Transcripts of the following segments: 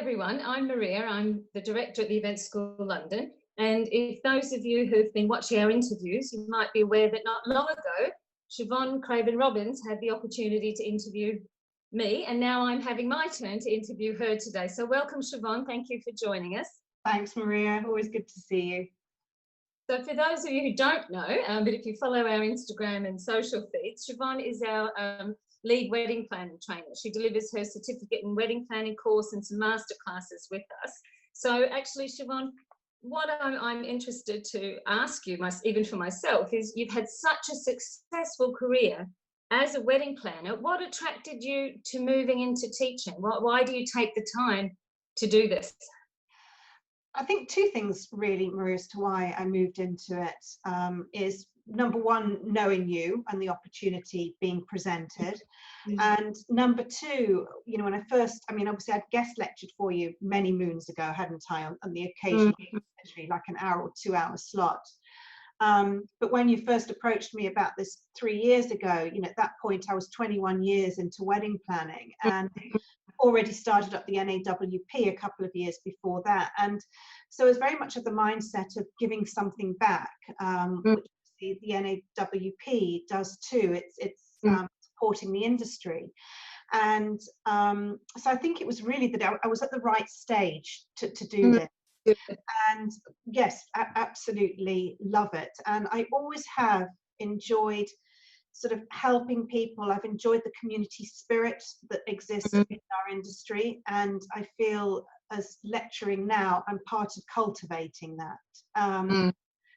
everyone, I'm Maria. I'm the director at the Event School London. And if those of you who've been watching our interviews, you might be aware that not long ago, Siobhan Craven-Robins had the opportunity to interview me, and now I'm having my turn to interview her today. So welcome, Siobhan. Thank you for joining us. Thanks, Maria. Always good to see you. So for those of you who don't know, but if you follow our Instagram and social feeds, Siobhan is our lead wedding planning trainer. She delivers her certificate in wedding planning course and some masterclasses with us. So actually, Siobhan, what I'm interested to ask you, even for myself, is you've had such a successful career as a wedding planner. What attracted you to moving into teaching? Why do you take the time to do this? I think two things really, Maria, as to why I moved into it is number one, knowing you and the opportunity being presented. And number two, you know, when I first, obviously I'd guest lectured for you many moons ago, hadn't I, on the occasion, literally like an hour or 2 hour slot. But when you first approached me about this 3 years ago, you know, at that point I was 21 years into wedding planning and already started up the NAWP a couple of years before that. And so it's very much of the mindset of giving something back, which the NAWP does too. It's supporting the industry. And so I think it was really that I was at the right stage to do this. And yes, I absolutely love it. And I always have enjoyed sort of helping people. I've enjoyed the community spirit that exists in our industry. And I feel as lecturing now, I'm part of cultivating that.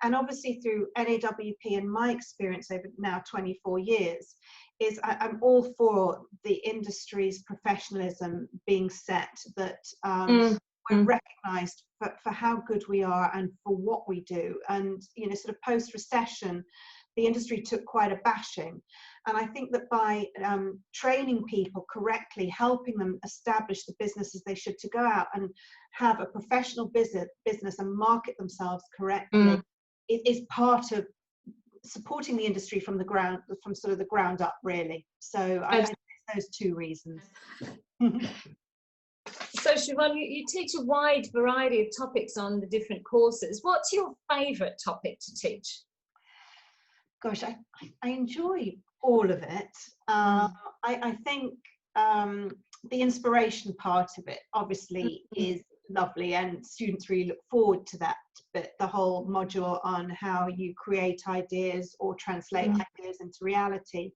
And obviously through NAWP and my experience over now 24 years, is I'm all for the industry's professionalism being set, that we're recognised for how good we are and for what we do. And, you know, sort of post-recession, the industry took quite a bashing. And I think that by training people correctly, helping them establish the businesses they should, to go out and have a professional business and market themselves correctly, it is part of supporting the industry from the ground, from sort of the ground up, really. So I think those two reasons. So Siobhan, you teach a wide variety of topics on the different courses. What's your favourite topic to teach? Gosh, I enjoy all of it. I think the inspiration part of it obviously is lovely, and students really look forward to that. But the whole module on how you create ideas or translate ideas into reality,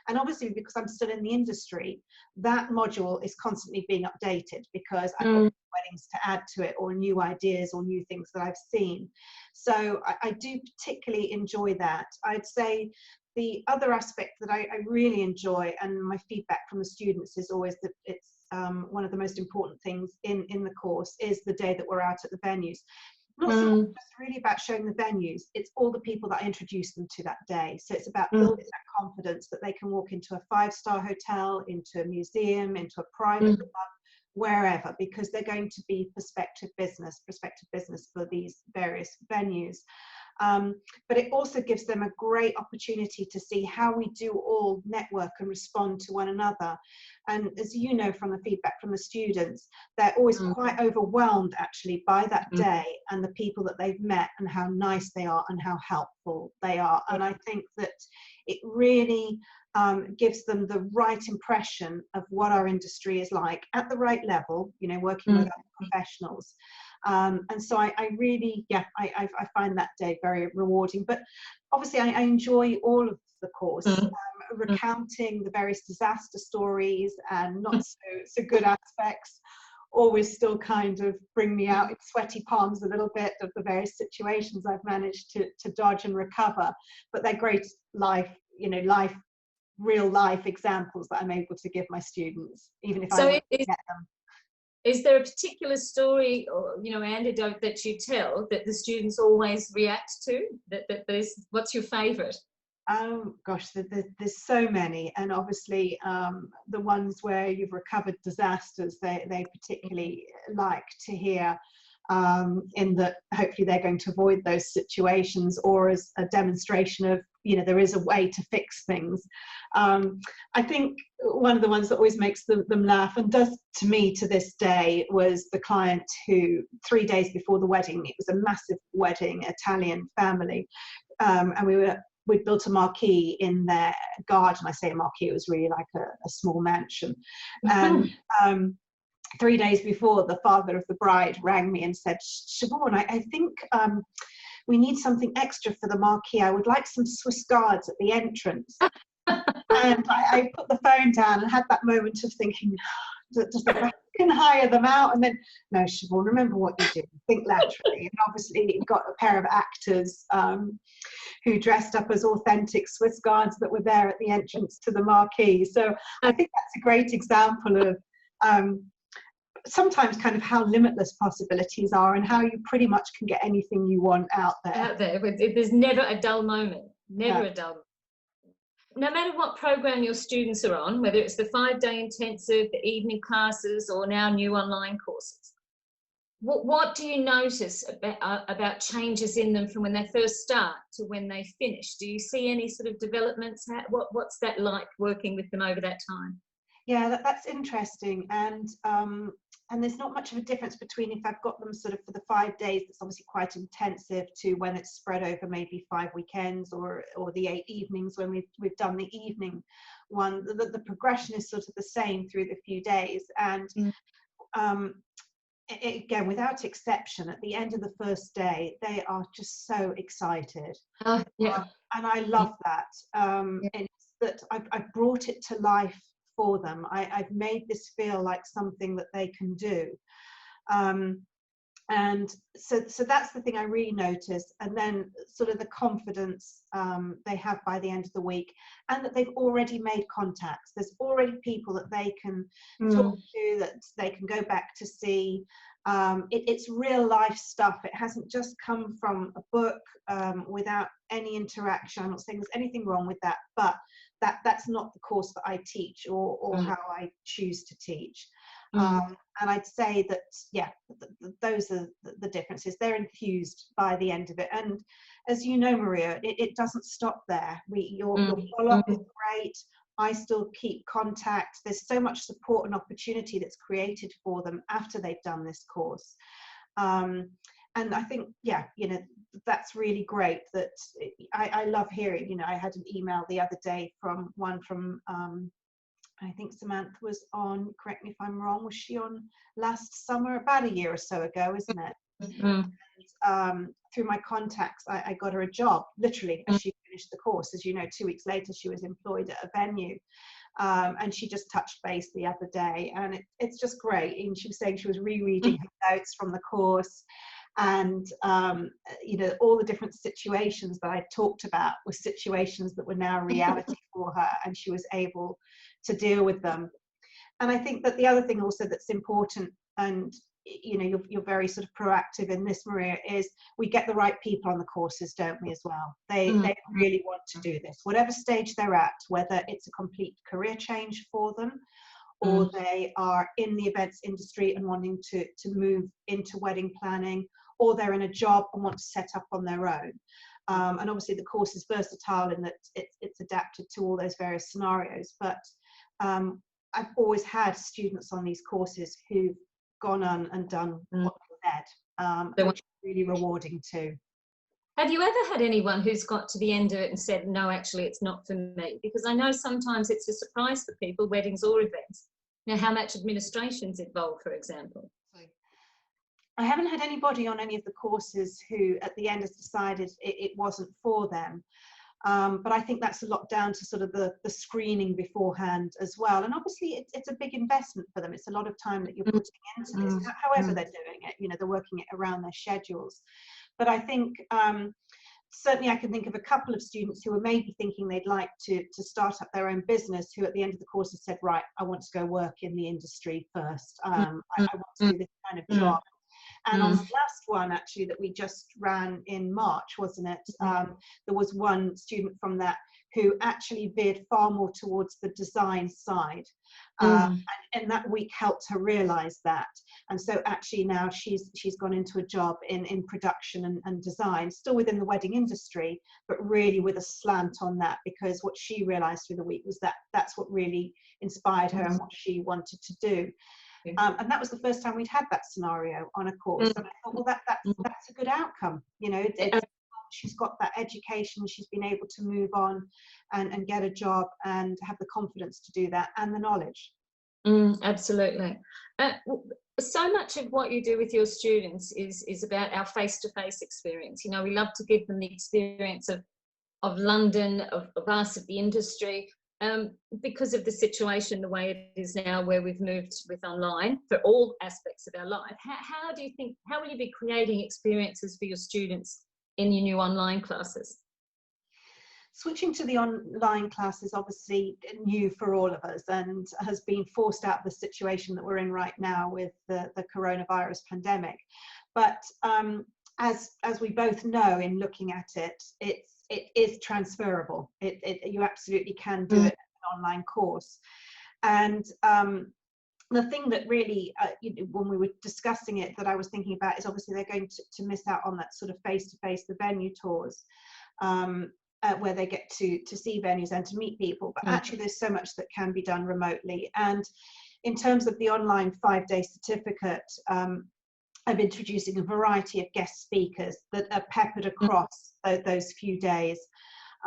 and obviously because I'm still in the industry, that module is constantly being updated because I've got weddings to add to it, or new ideas or new things that I've seen. So I do particularly enjoy that. I'd say the other aspect that I really enjoy, and my feedback from the students is always that it's one of the most important things in the course, is the day that we're out at the venues. Not so much just really about showing the venues, it's all the people that I introduce them to that day. So it's about building that confidence that they can walk into a 5-star hotel, into a museum, into a private club, wherever, because they're going to be prospective business for these various venues. But it also gives them a great opportunity to see how we do all network and respond to one another. And as you know from the feedback from the students, they're always quite overwhelmed actually by that day and the people that they've met and how nice they are and how helpful they are. And I think that it really gives them the right impression of what our industry is like at the right level, you know, working with other professionals. And so I really, I find that day very rewarding. But obviously I enjoy all of the course, recounting the various disaster stories and not so good aspects always still kind of bring me out in sweaty palms a little bit of the various situations I've managed to dodge and recover. But they're great life, you know, real life examples that I'm able to give my students, even if I don't get them. Is there a particular story or, you know, anecdote that you tell that the students always react to? What's your favourite? Oh gosh, there's so many, and obviously the ones where you've recovered disasters, they particularly like to hear. in that hopefully they're going to avoid those situations, or as a demonstration of, you know, there is a way to fix things. I think one of the ones that always makes them laugh, and does to me to this day, was the client who 3 days before the wedding, it was a massive wedding, Italian family, and we'd built a marquee in their garden. I say a marquee, it was really like a small mansion. And 3 days before, the father of the bride rang me and said, Siobhan, I think we need something extra for the marquee. I would like some Swiss guards at the entrance. And I put the phone down and had that moment of thinking, just think I can hire them out. And then, no, Siobhan, remember what you do. Think laterally. And obviously you got a pair of actors who dressed up as authentic Swiss guards that were there at the entrance to the marquee. So I think that's a great example of sometimes kind of how limitless possibilities are, and how you pretty much can get anything you want out there. There's never a dull moment, never a dull moment. No matter what program your students are on, whether it's the 5-day intensive, the evening classes, or now new online courses, what do you notice about changes in them from when they first start to when they finish? Do you see any sort of developments? What's that like working with them over that time? Yeah, that's interesting, and there's not much of a difference between if I've got them sort of for the 5 days, that's obviously quite intensive, to when it's spread over maybe 5 weekends, or the 8 evenings when we've done the evening one. The progression is sort of the same through the few days, and again, without exception, at the end of the first day, they are just so excited. And I love that. And it's that I've brought it to life for them. I've made this feel like something that they can do. And so that's the thing I really noticed. And then sort of the confidence they have by the end of the week, and that they've already made contacts. There's already people that they can talk to, that they can go back to see. It's real life stuff. It hasn't just come from a book without any interaction. I'm not saying there's anything wrong with that, but that's not the course that I teach, or how I choose to teach. And I'd say that, yeah, those are the differences. They're enthused by the end of it. And as you know, Maria, it doesn't stop there. Your follow-up is great. I still keep contact. There's so much support and opportunity that's created for them after they've done this course. And I think, yeah, you know, that's really great. That I love hearing. You know, I had an email the other day from I think Samantha was on, correct me if I'm wrong, was she on last summer, about a year or so ago, isn't it? And, through my contacts, I got her a job, literally, as she finished the course. As you know, 2 weeks later, she was employed at a venue. And she just touched base the other day, and it's just great. And she was saying she was rereading her notes from the course. And, you know, all the different situations that I talked about were situations that were now reality for her, and she was able to deal with them. And I think that the other thing also that's important, and, you know, you're very sort of proactive in this, Maria, is we get the right people on the courses, don't we, as well? They really want to do this, whatever stage they're at, whether it's a complete career change for them, or they are in the events industry and wanting to move into wedding planning, or they're in a job and want to set up on their own. And obviously the course is versatile in that it's adapted to all those various scenarios. But I've always had students on these courses who've gone on and done what they said, which is really rewarding too. Have you ever had anyone who's got to the end of it and said, no, actually, it's not for me? Because I know sometimes it's a surprise for people, weddings or events. Now, how much administration's involved, for example? I haven't had anybody on any of the courses who at the end has decided it wasn't for them. But I think that's a lot down to sort of the screening beforehand as well. And obviously it's a big investment for them. It's a lot of time that you're putting into this, however they're doing it. You know, they're working it around their schedules. But I think certainly I can think of a couple of students who are maybe thinking they'd like to start up their own business, who at the end of the course have said, right, I want to go work in the industry first. I want to do this kind of job. And on the last one, actually, that we just ran in March, wasn't it? There was one student from that who actually veered far more towards the design side. And that week helped her realize that. And so actually now she's gone into a job in production and design, still within the wedding industry, but really with a slant on that, because what she realized through the week was that that's what really inspired her and what she wanted to do. And that was the first time we'd had that scenario on a course. And I thought, well, that's a good outcome. You know, she's got that education, she's been able to move on and get a job and have the confidence to do that, and the knowledge. Absolutely. So much of what you do with your students is about our face-to-face experience. You know, we love to give them the experience of London, of us, of the industry, because of the situation the way it is now, where we've moved with online for all aspects of our life. How do you think, how will you be creating experiences for your students in your new online classes? Switching to the online class is obviously new for all of us and has been forced out of the situation that we're in right now with the coronavirus pandemic. But as we both know, in looking at it, it is transferable. You absolutely can do it in an online course. And the thing that really, when we were discussing it, that I was thinking about is obviously they're going to miss out on that sort of face-to-face, the venue tours, where they get to see venues and to meet people. But actually there's so much that can be done remotely. And in terms of the online 5-day certificate, I'm introducing a variety of guest speakers that are peppered across those few days.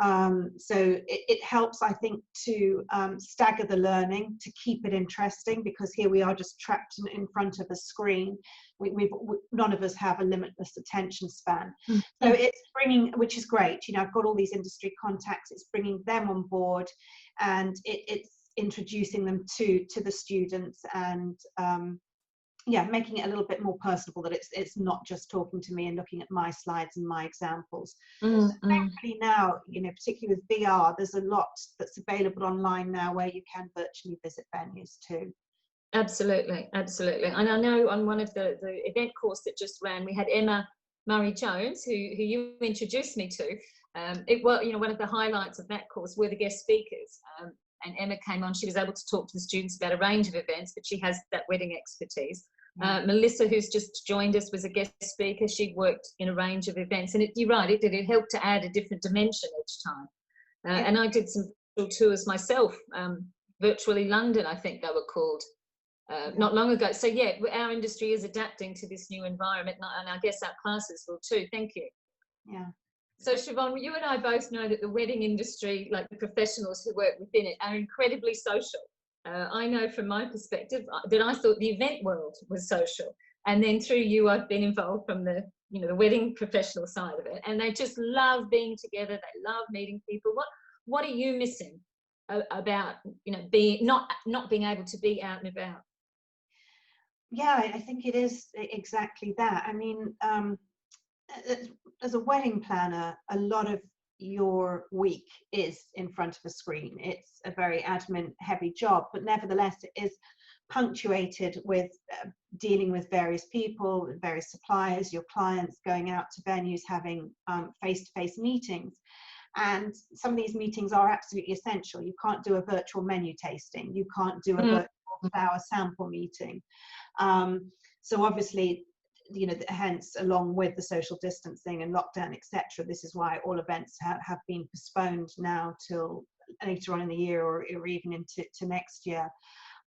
So it helps, I think, to stagger the learning, to keep it interesting, because here we are just trapped in front of a screen. None of us have a limitless attention span. So it's bringing, which is great, you know, I've got all these industry contacts, it's bringing them on board, and it's introducing them to the students, and yeah, making it a little bit more personable, that it's not just talking to me and looking at my slides and my examples. Thankfully now, you know, particularly with VR, there's a lot that's available online now where you can virtually visit venues too. Absolutely, absolutely. And I know on one of the event course that just ran, we had Emma Murray-Jones, who you introduced me to. You know, one of the highlights of that course were the guest speakers. And Emma came on, she was able to talk to the students about a range of events, but she has that wedding expertise. Melissa, who's just joined us, was a guest speaker. She'd worked in a range of events, and you're right, it helped to add a different dimension each time. And I did some tours myself, Virtually London, I think they were called, not long ago. So yeah, our industry is adapting to this new environment, and I guess our classes will too. Thank you. Yeah. So Siobhan, you and I both know that the wedding industry, like the professionals who work within it, are incredibly social. I know from my perspective that I thought the event world was social, and then through you, I've been involved from the wedding professional side of it, and they just love being together. They love meeting people. What are you missing about being not being able to be out and about? Yeah, I think it is exactly that. I mean, as a wedding planner, a lot of your week is in front of a screen. It's a very admin heavy job, but nevertheless it is punctuated with dealing with various people, various suppliers, your clients, going out to venues, having face-to-face meetings. And some of these meetings are absolutely essential. You can't do a virtual menu tasting, you can't do a virtual flower sample meeting. So obviously, hence, along with the social distancing and lockdown, etc., this is why all events have been postponed now till later on in the year, or even into next year.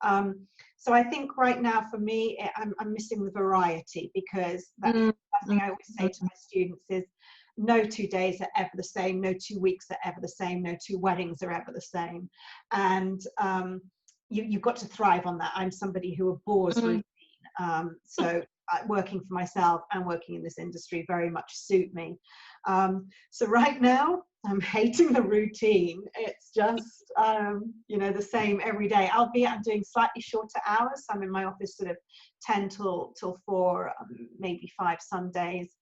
So I think right now for me, I'm missing the variety, because that's something I always say to my students is, no 2 days are ever the same, no 2 weeks are ever the same, no 2 weddings are ever the same. And you've got to thrive on that. I'm somebody who abhors routine. So working for myself and working in this industry very much suit me. So right now I'm hating the routine. It's just the same every day, albeit I'm doing slightly shorter hours. I'm in my office sort of 10 till 4, maybe 5 some days.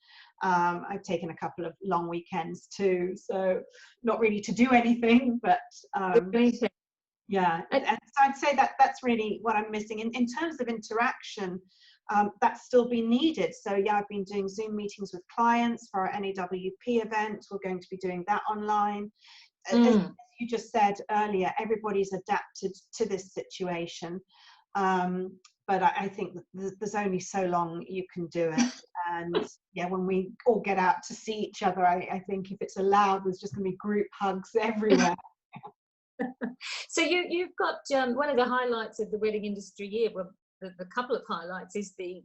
I've taken a couple of long weekends too, so not really to do anything, but yeah. And so I'd say that's really what I'm missing in terms of interaction. that's still been needed. So yeah, I've been doing Zoom meetings with clients for our NAWP event. We're going to be doing that online. As you just said earlier, everybody's adapted to this situation. But I think there's only so long you can do it. And yeah, when we all get out to see each other, I think if it's allowed, there's just going to be group hugs everywhere. So you've got one of the highlights of the wedding industry year, well, the couple of highlights is the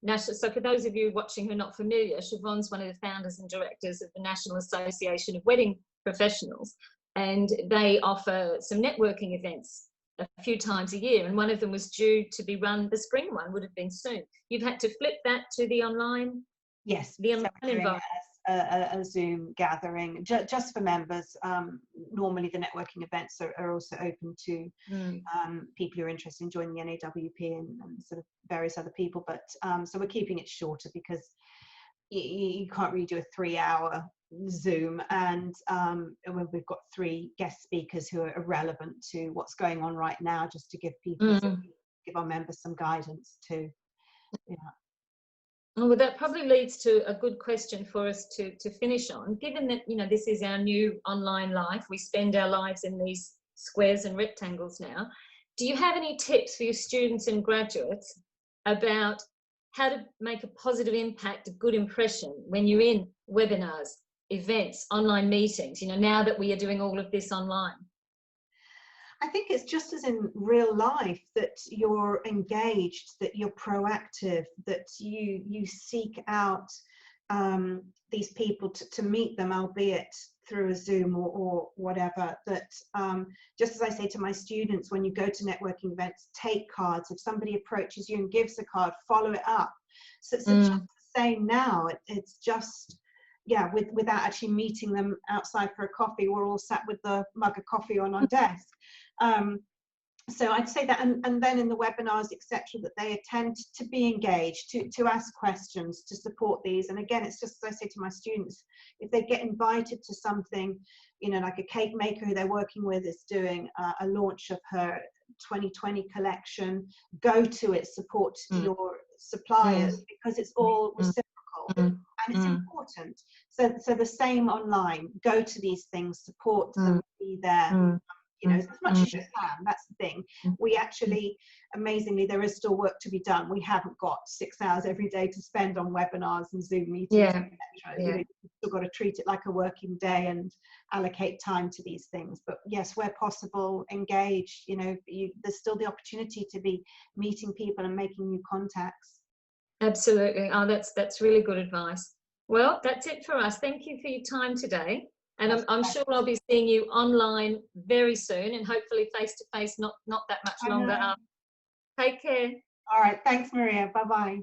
national. So for those of you watching who are not familiar, Siobhan's one of the founders and directors of the National Association of Wedding Professionals, and they offer some networking events a few times a year, and one of them was due to be run, the spring one would have been soon. You've had to flip that to the online? Yes, the online environment. A Zoom gathering just for members. Normally the networking events are also open to people who are interested in joining the NAWP and sort of various other people, but so we're keeping it shorter because you can't really do a 3-hour Zoom, and we've got 3 guest speakers who are relevant to what's going on right now, just to give people give our members some guidance too. Yeah. Well, that probably leads to a good question for us to finish on. Given that, you know, this is our new online life, we spend our lives in these squares and rectangles now. Do you have any tips for your students and graduates about how to make a positive impact, a good impression when you're in webinars, events, online meetings, you know, now that we are doing all of this online? I think it's just as in real life, that you're engaged, that you're proactive, that you seek out these people to meet them, albeit through a Zoom or whatever. That just as I say to my students, when you go to networking events, take cards. If somebody approaches you and gives a card, follow it up. So it's just the same now. It's just, yeah, without actually meeting them outside for a coffee, we're all sat with the mug of coffee on our desk. So I'd say that, and then in the webinars, etc., that they attend to be engaged, to ask questions, to support these. And again, it's just as I say to my students, if they get invited to something, you know, like a cake maker who they're working with is doing a launch of her 2020 collection, go to it, support your suppliers, because it's all reciprocal and it's important. So the same online, go to these things, support them, be there. You know, as much as you can. That's the thing. We actually, amazingly, there is still work to be done. We haven't got 6 hours every day to spend on webinars and Zoom meetings, etc. You know, you've still got to treat it like a working day and allocate time to these things. But yes, where possible, engage. You know, there's still the opportunity to be meeting people and making new contacts. Absolutely. Oh, that's really good advice. Well, that's it for us. Thank you for your time today. And I'm sure I'll be seeing you online very soon, and hopefully face to face not that much longer. Take care. All right. Thanks, Maria. Bye-bye.